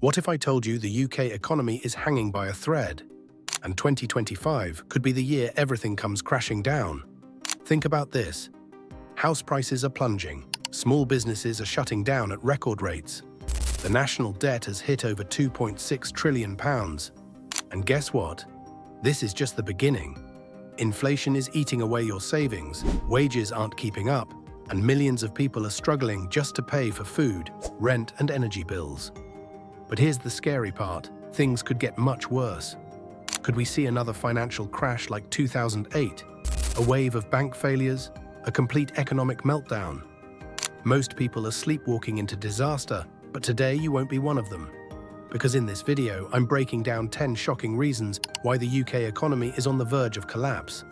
What if I told you the UK economy is hanging by a thread, and 2025 could be the year everything comes crashing down? Think about this. House prices are plunging, small businesses are shutting down at record rates, the national debt has hit over £2.6 trillion, and guess what? This is just the beginning. Inflation is eating away your savings, wages aren't keeping up, and millions of people are struggling just to pay for food, rent, and energy bills. But here's the scary part. Things could get much worse. Could we see another financial crash like 2008? A wave of bank failures? A complete economic meltdown? Most people are sleepwalking into disaster, but today you won't be one of them. Because in this video, I'm breaking down 10 shocking reasons why the UK economy is on the verge of collapse,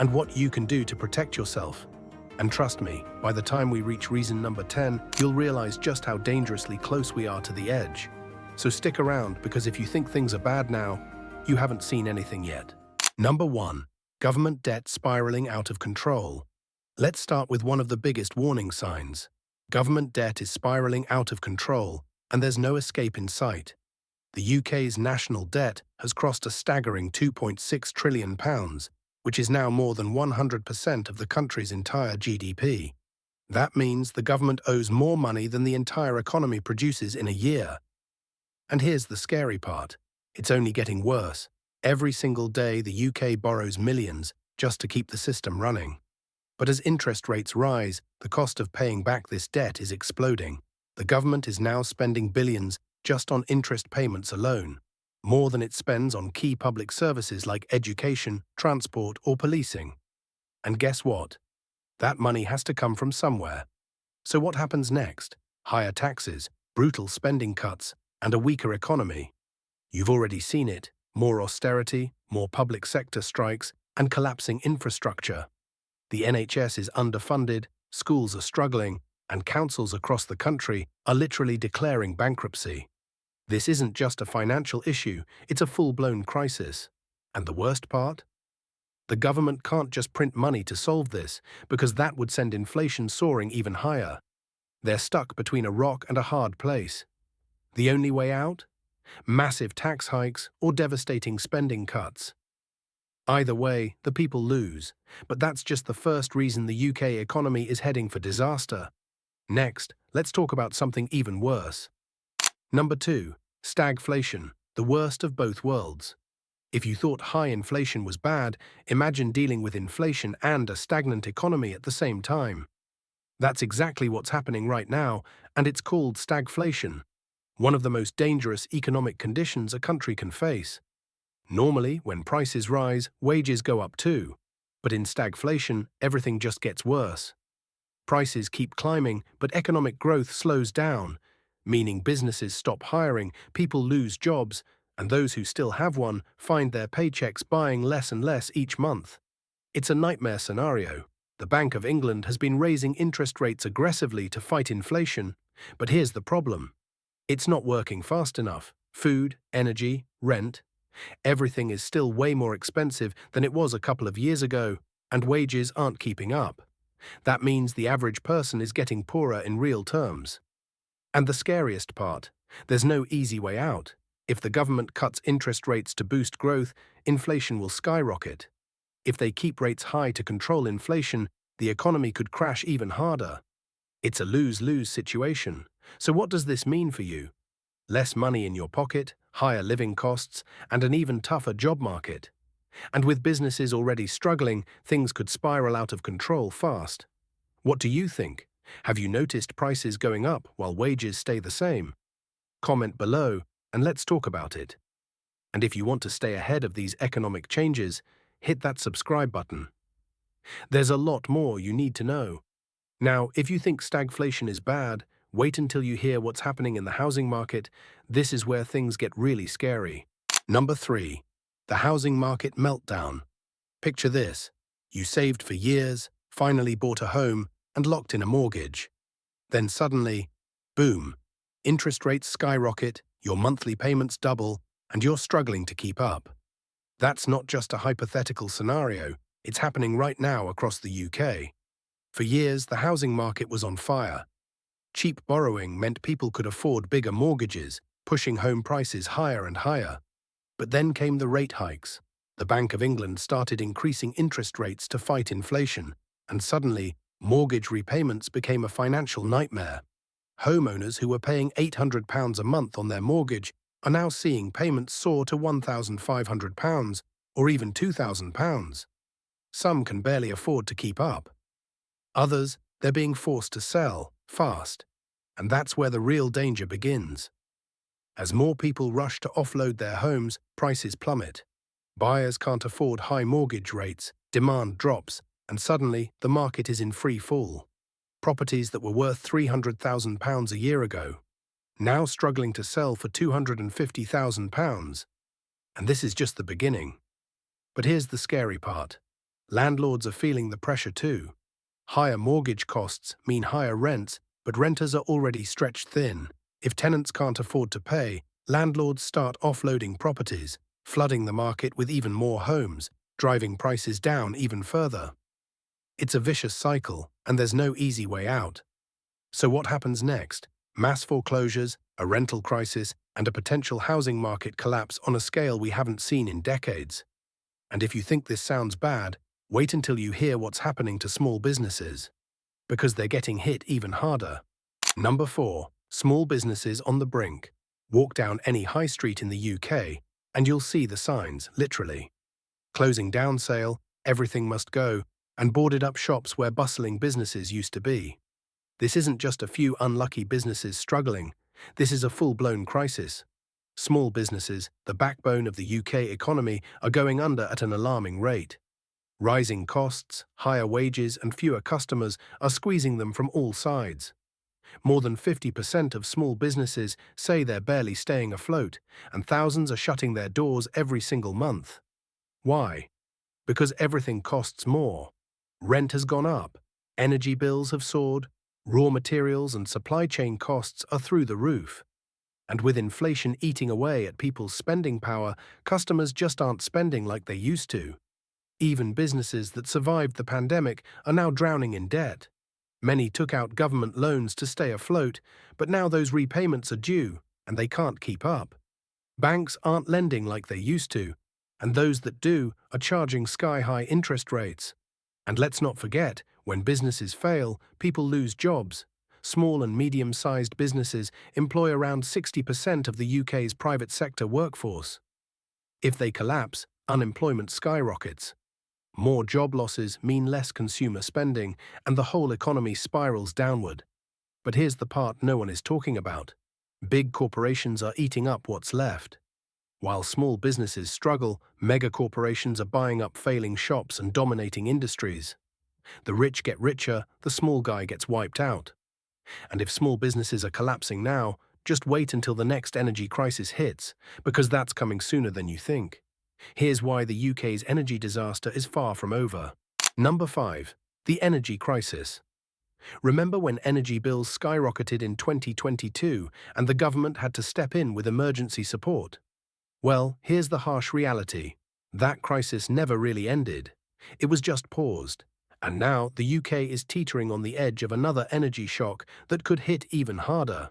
and what you can do to protect yourself. And trust me, by the time we reach reason number 10, you'll realize just how dangerously close we are to the edge. So stick around, because if you think things are bad now, you haven't seen anything yet. Number 1. Government debt spiraling out of control. Let's start with one of the biggest warning signs. Government debt is spiraling out of control, and there's no escape in sight. The UK's national debt has crossed a staggering £2.6 trillion, which is now more than 100% of the country's entire GDP. That means the government owes more money than the entire economy produces in a year. And here's the scary part. It's only getting worse. Every single day, the UK borrows millions just to keep the system running. But as interest rates rise, the cost of paying back this debt is exploding. The government is now spending billions just on interest payments alone, more than it spends on key public services like education, transport, or policing. And guess what? That money has to come from somewhere. So what happens next? Higher taxes, brutal spending cuts, and a weaker economy. You've already seen it. More austerity, more public sector strikes, and collapsing infrastructure. The NHS is underfunded, schools are struggling, and councils across the country are literally declaring bankruptcy. This isn't just a financial issue, it's a full-blown crisis. And the worst part? The government can't just print money to solve this, because that would send inflation soaring even higher. They're stuck between a rock and a hard place. The only way out? Massive tax hikes or devastating spending cuts. Either way, the people lose. But that's just the first reason the UK economy is heading for disaster. Next, let's talk about something even worse. Number 2. Stagflation, the worst of both worlds. If you thought high inflation was bad, imagine dealing with inflation and a stagnant economy at the same time. That's exactly what's happening right now, and it's called stagflation. One of the most dangerous economic conditions a country can face. Normally, when prices rise, wages go up too. But in stagflation, everything just gets worse. Prices keep climbing, but economic growth slows down, meaning businesses stop hiring, people lose jobs, and those who still have one find their paychecks buying less and less each month. It's a nightmare scenario. The Bank of England has been raising interest rates aggressively to fight inflation, but here's the problem. It's not working fast enough. Food, energy, rent. Everything is still way more expensive than it was a couple of years ago, and wages aren't keeping up. That means the average person is getting poorer in real terms. And the scariest part, there's no easy way out. If the government cuts interest rates to boost growth, inflation will skyrocket. If they keep rates high to control inflation, the economy could crash even harder. It's a lose-lose situation. So what does this mean for you? Less money in your pocket, higher living costs, and an even tougher job market. And with businesses already struggling, things could spiral out of control fast. What do you think? Have you noticed prices going up while wages stay the same? Comment below and let's talk about it. And if you want to stay ahead of these economic changes, hit that subscribe button. There's a lot more you need to know. Now, if you think stagflation is bad, wait until you hear what's happening in the housing market. This is where things get really scary. Number 3. The housing market meltdown. Picture this. You saved for years, finally bought a home, and locked in a mortgage. Then suddenly, boom, interest rates skyrocket, your monthly payments double, and you're struggling to keep up. That's not just a hypothetical scenario, it's happening right now across the UK. For years, the housing market was on fire. Cheap borrowing meant people could afford bigger mortgages, pushing home prices higher and higher. But then came the rate hikes. The Bank of England started increasing interest rates to fight inflation, and suddenly, mortgage repayments became a financial nightmare. Homeowners who were paying £800 a month on their mortgage are now seeing payments soar to £1,500 or even £2,000. Some can barely afford to keep up. Others, they're being forced to sell fast. And that's where the real danger begins. As more people rush to offload their homes, prices plummet. Buyers can't afford high mortgage rates, demand drops, and suddenly the market is in free fall. Properties that were worth £300,000 a year ago, now struggling to sell for £250,000. And this is just the beginning. But here's the scary part. Landlords are feeling the pressure too. Higher mortgage costs mean higher rents, but renters are already stretched thin. If tenants can't afford to pay, landlords start offloading properties, flooding the market with even more homes, driving prices down even further. It's a vicious cycle, and there's no easy way out. So what happens next? Mass foreclosures, a rental crisis, and a potential housing market collapse on a scale we haven't seen in decades. And if you think this sounds bad, wait until you hear what's happening to small businesses, because they're getting hit even harder. Number 4. Small businesses on the brink. Walk down any high street in the UK, and you'll see the signs, literally. Closing down sale, everything must go, and boarded up shops where bustling businesses used to be. This isn't just a few unlucky businesses struggling, this is a full-blown crisis. Small businesses, the backbone of the UK economy, are going under at an alarming rate. Rising costs, higher wages, and fewer customers are squeezing them from all sides. More than 50% of small businesses say they're barely staying afloat, and thousands are shutting their doors every single month. Why? Because everything costs more. Rent has gone up, energy bills have soared, raw materials and supply chain costs are through the roof. And with inflation eating away at people's spending power, customers just aren't spending like they used to. Even businesses that survived the pandemic are now drowning in debt. Many took out government loans to stay afloat, but now those repayments are due, and they can't keep up. Banks aren't lending like they used to, and those that do are charging sky-high interest rates. And let's not forget, when businesses fail, people lose jobs. Small and medium-sized businesses employ around 60% of the UK's private sector workforce. If they collapse, unemployment skyrockets. More job losses mean less consumer spending, and the whole economy spirals downward. But here's the part no one is talking about. Big corporations are eating up what's left. While small businesses struggle, mega-corporations are buying up failing shops and dominating industries. The rich get richer, the small guy gets wiped out. And if small businesses are collapsing now, just wait until the next energy crisis hits, because that's coming sooner than you think. Here's why the UK's energy disaster is far from over. Number 5. The energy crisis. Remember when energy bills skyrocketed in 2022 and the government had to step in with emergency support? Well, here's the harsh reality. That crisis never really ended. It was just paused. And now the UK is teetering on the edge of another energy shock that could hit even harder.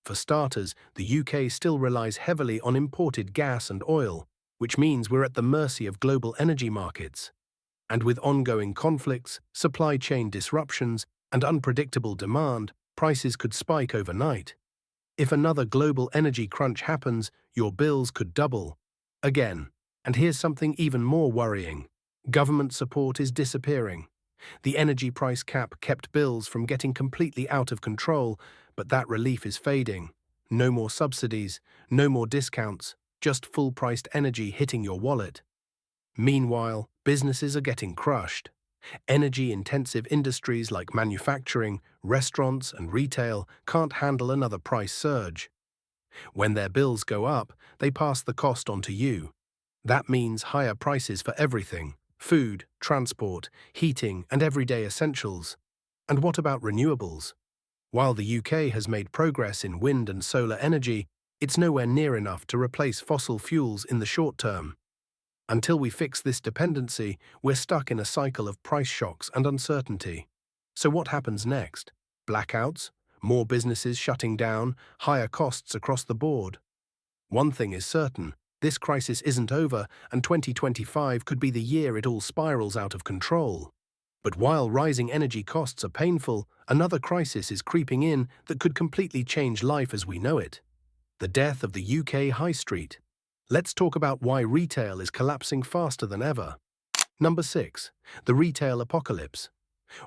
For starters, the UK still relies heavily on imported gas and oil, which means we're at the mercy of global energy markets. And with ongoing conflicts, supply chain disruptions, and unpredictable demand, prices could spike overnight. If another global energy crunch happens, your bills could double. Again. And here's something even more worrying. Government support is disappearing. The energy price cap kept bills from getting completely out of control, but that relief is fading. No more subsidies, no more discounts, just full-priced energy hitting your wallet. Meanwhile, businesses are getting crushed. Energy-intensive industries like manufacturing, restaurants, and retail can't handle another price surge. When their bills go up, they pass the cost on to you. That means higher prices for everything: food, transport, heating, and everyday essentials. And what about renewables? While the UK has made progress in wind and solar energy, it's nowhere near enough to replace fossil fuels in the short term. Until we fix this dependency, we're stuck in a cycle of price shocks and uncertainty. So what happens next? Blackouts? More businesses shutting down? Higher costs across the board? One thing is certain, this crisis isn't over, and 2025 could be the year it all spirals out of control. But while rising energy costs are painful, another crisis is creeping in that could completely change life as we know it. The death of the UK high street. Let's talk about why retail is collapsing faster than ever. Number 6. The retail apocalypse.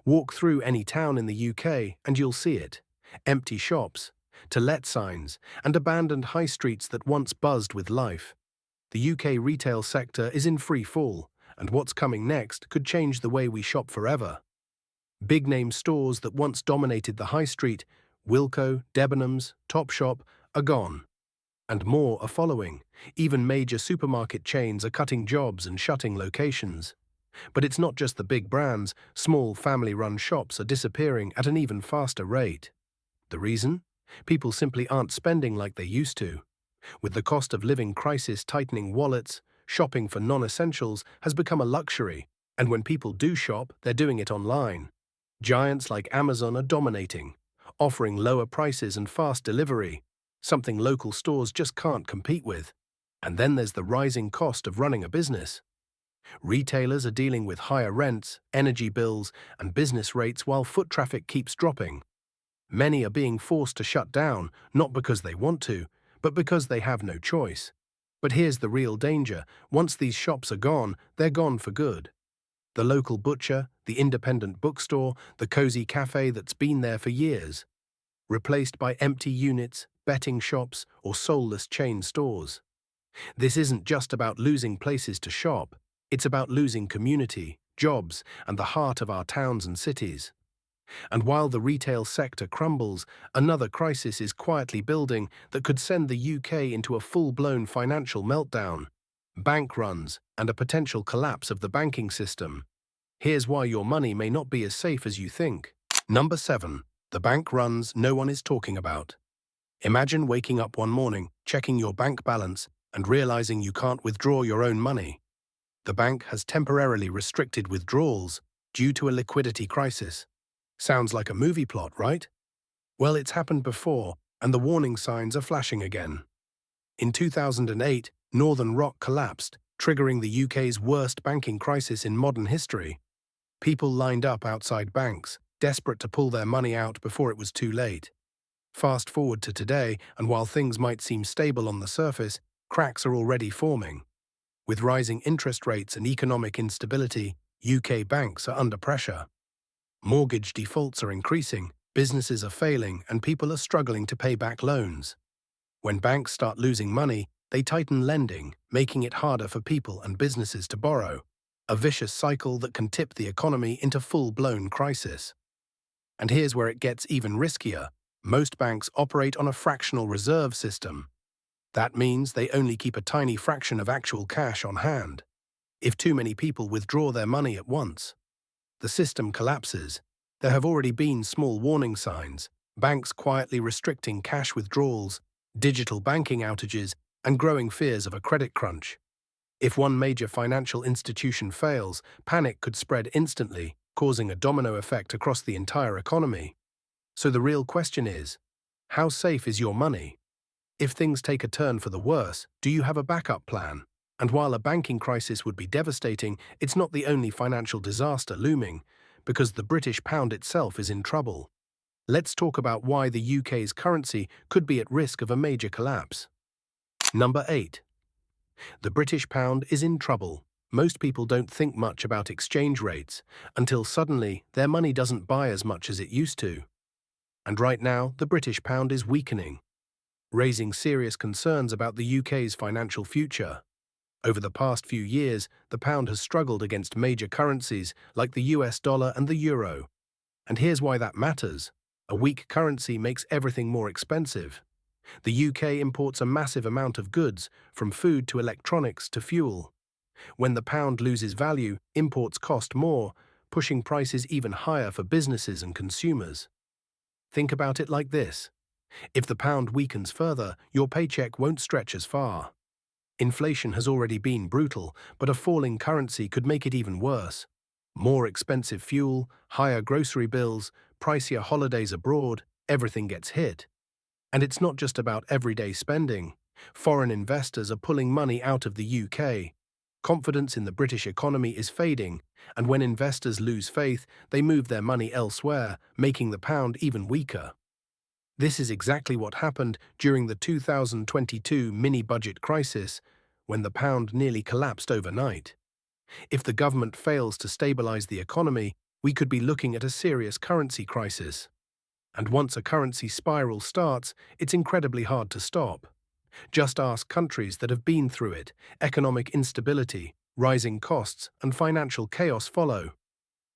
Walk through any town in the UK and you'll see it. Empty shops, to-let signs, and abandoned high streets that once buzzed with life. The UK retail sector is in free fall, and what's coming next could change the way we shop forever. Big-name stores that once dominated the high street, Wilko, Debenhams, Topshop, are gone. And more are following. Even major supermarket chains are cutting jobs and shutting locations. But it's not just the big brands, small family-run shops are disappearing at an even faster rate. The reason? People simply aren't spending like they used to. With the cost of living crisis tightening wallets, shopping for non-essentials has become a luxury, and when people do shop, they're doing it online. Giants like Amazon are dominating, offering lower prices and fast delivery, something local stores just can't compete with. And then there's the rising cost of running a business. Retailers are dealing with higher rents, energy bills, and business rates while foot traffic keeps dropping. Many are being forced to shut down, not because they want to, but because they have no choice. But here's the real danger. Once these shops are gone, they're gone for good. The local butcher, the independent bookstore, the cozy cafe that's been there for years. Replaced by empty units, betting shops, or soulless chain stores. This isn't just about losing places to shop. It's about losing community, jobs, and the heart of our towns and cities. And while the retail sector crumbles, another crisis is quietly building that could send the UK into a full-blown financial meltdown, bank runs, and a potential collapse of the banking system. Here's why your money may not be as safe as you think. Number 7. The bank runs no one is talking about. Imagine waking up one morning, checking your bank balance, and realizing you can't withdraw your own money. The bank has temporarily restricted withdrawals due to a liquidity crisis. Sounds like a movie plot, right? Well, it's happened before, and the warning signs are flashing again. In 2008, Northern Rock collapsed, triggering the UK's worst banking crisis in modern history. People lined up outside banks, desperate to pull their money out before it was too late. Fast forward to today, and while things might seem stable on the surface, cracks are already forming. With rising interest rates and economic instability, UK banks are under pressure. Mortgage defaults are increasing, businesses are failing, and people are struggling to pay back loans. When banks start losing money, they tighten lending, making it harder for people and businesses to borrow. A vicious cycle that can tip the economy into full-blown crisis. And here's where it gets even riskier. Most banks operate on a fractional reserve system. That means they only keep a tiny fraction of actual cash on hand. If too many people withdraw their money at once, the system collapses. There have already been small warning signs, banks quietly restricting cash withdrawals, digital banking outages, and growing fears of a credit crunch. If one major financial institution fails, panic could spread instantly, causing a domino effect across the entire economy. So the real question is, how safe is your money? If things take a turn for the worse, do you have a backup plan? And while a banking crisis would be devastating, it's not the only financial disaster looming, because the British pound itself is in trouble. Let's talk about why the UK's currency could be at risk of a major collapse. Number 8. The British pound is in trouble. Most people don't think much about exchange rates, until suddenly their money doesn't buy as much as it used to. And right now, the British pound is weakening, raising serious concerns about the UK's financial future. Over the past few years, the pound has struggled against major currencies like the US dollar and the euro. And here's why that matters. A weak currency makes everything more expensive. The UK imports a massive amount of goods, from food to electronics to fuel. When the pound loses value, imports cost more, pushing prices even higher for businesses and consumers. Think about it like this. If the pound weakens further, your paycheck won't stretch as far. Inflation has already been brutal, but a falling currency could make it even worse. More expensive fuel, higher grocery bills, pricier holidays abroad, everything gets hit. And it's not just about everyday spending. Foreign investors are pulling money out of the UK. Confidence in the British economy is fading, and when investors lose faith, they move their money elsewhere, making the pound even weaker. This is exactly what happened during the 2022 mini-budget crisis, when the pound nearly collapsed overnight. If the government fails to stabilize the economy, we could be looking at a serious currency crisis. And once a currency spiral starts, it's incredibly hard to stop. Just ask countries that have been through it. Economic instability, rising costs, and financial chaos follow.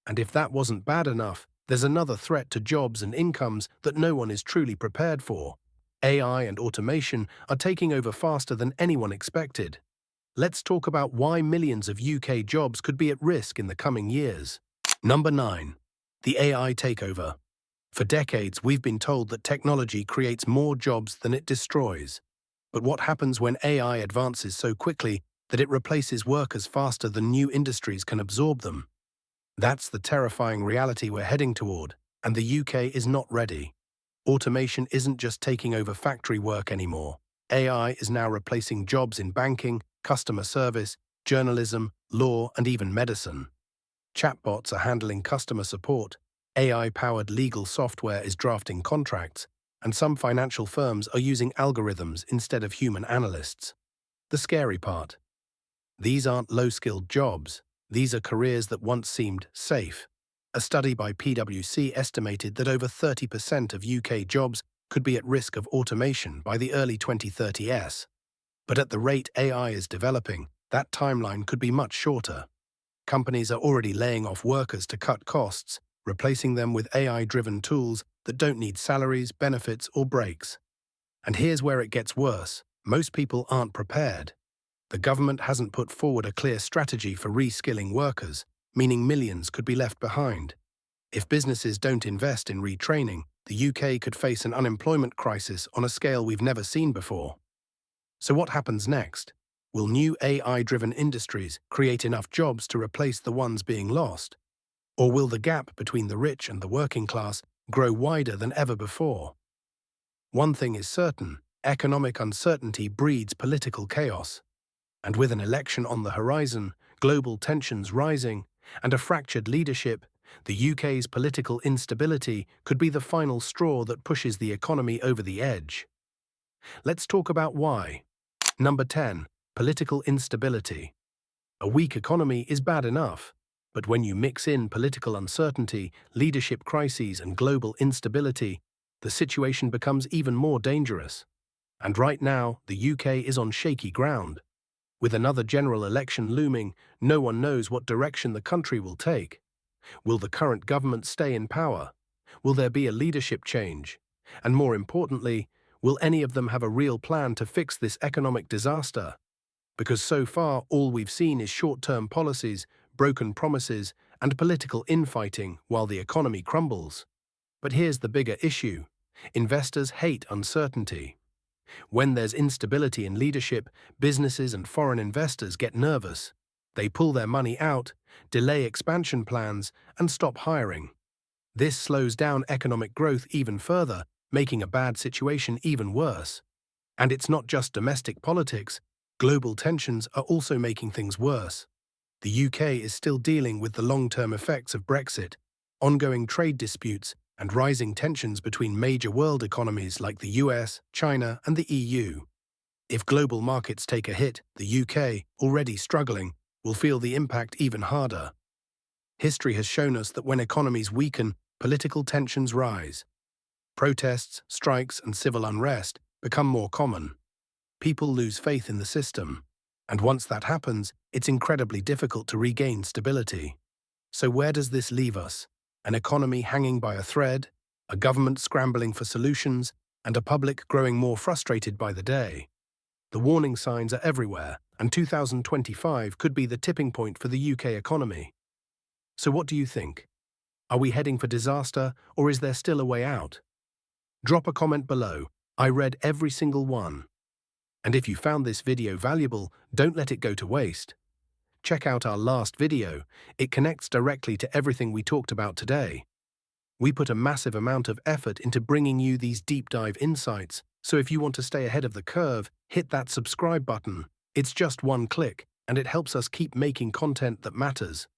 And if that wasn't bad enough, there's another threat to jobs and incomes that no one is truly prepared for. AI and automation are taking over faster than anyone expected. Let's talk about why millions of UK jobs could be at risk in the coming years. Number 9. The AI takeover. For decades, we've been told that technology creates more jobs than it destroys. But what happens when AI advances so quickly that it replaces workers faster than new industries can absorb them? That's the terrifying reality we're heading toward, and the UK is not ready. Automation isn't just taking over factory work anymore. AI is now replacing jobs in banking, customer service, journalism, law, and even medicine. Chatbots are handling customer support, AI-powered legal software is drafting contracts, and some financial firms are using algorithms instead of human analysts. The scary part: these aren't low-skilled jobs. These are careers that once seemed safe. A study by PwC estimated that over 30% of UK jobs could be at risk of automation by the early 2030s. But at the rate AI is developing, that timeline could be much shorter. Companies are already laying off workers to cut costs, replacing them with AI-driven tools that don't need salaries, benefits, or breaks. And here's where it gets worse: most people aren't prepared. The government hasn't put forward a clear strategy for reskilling workers, meaning millions could be left behind. If businesses don't invest in retraining, the UK could face an unemployment crisis on a scale we've never seen before. So what happens next? Will new AI-driven industries create enough jobs to replace the ones being lost? Or will the gap between the rich and the working class grow wider than ever before? One thing is certain: economic uncertainty breeds political chaos. And with an election on the horizon, global tensions rising, and a fractured leadership, the UK's political instability could be the final straw that pushes the economy over the edge. Let's talk about why. Number 10. Political instability. A weak economy is bad enough, but when you mix in political uncertainty, leadership crises, and global instability, the situation becomes even more dangerous. And right now, the UK is on shaky ground. With another general election looming, no one knows what direction the country will take. Will the current government stay in power? Will there be a leadership change? And more importantly, will any of them have a real plan to fix this economic disaster? Because so far, all we've seen is short-term policies, broken promises, and political infighting while the economy crumbles. But here's the bigger issue: investors hate uncertainty. When there's instability in leadership, businesses and foreign investors get nervous. They pull their money out, delay expansion plans, and stop hiring. This slows down economic growth even further, making a bad situation even worse. And it's not just domestic politics. Global tensions are also making things worse. The UK is still dealing with the long-term effects of Brexit, ongoing trade disputes, and rising tensions between major world economies like the US, China, and the EU. If global markets take a hit, the UK, already struggling, will feel the impact even harder. History has shown us that when economies weaken, political tensions rise. Protests, strikes, and civil unrest become more common. People lose faith in the system. And once that happens, it's incredibly difficult to regain stability. So where does this leave us? An economy hanging by a thread, a government scrambling for solutions, and a public growing more frustrated by the day. The warning signs are everywhere, and 2025 could be the tipping point for the UK economy. So what do you think? Are we heading for disaster, or is there still a way out? Drop a comment below. I read every single one. And if you found this video valuable, don't let it go to waste. Check out our last video. It connects directly to everything we talked about today. We put a massive amount of effort into bringing you these deep dive insights, so if you want to stay ahead of the curve, hit that subscribe button. It's just one click, and it helps us keep making content that matters.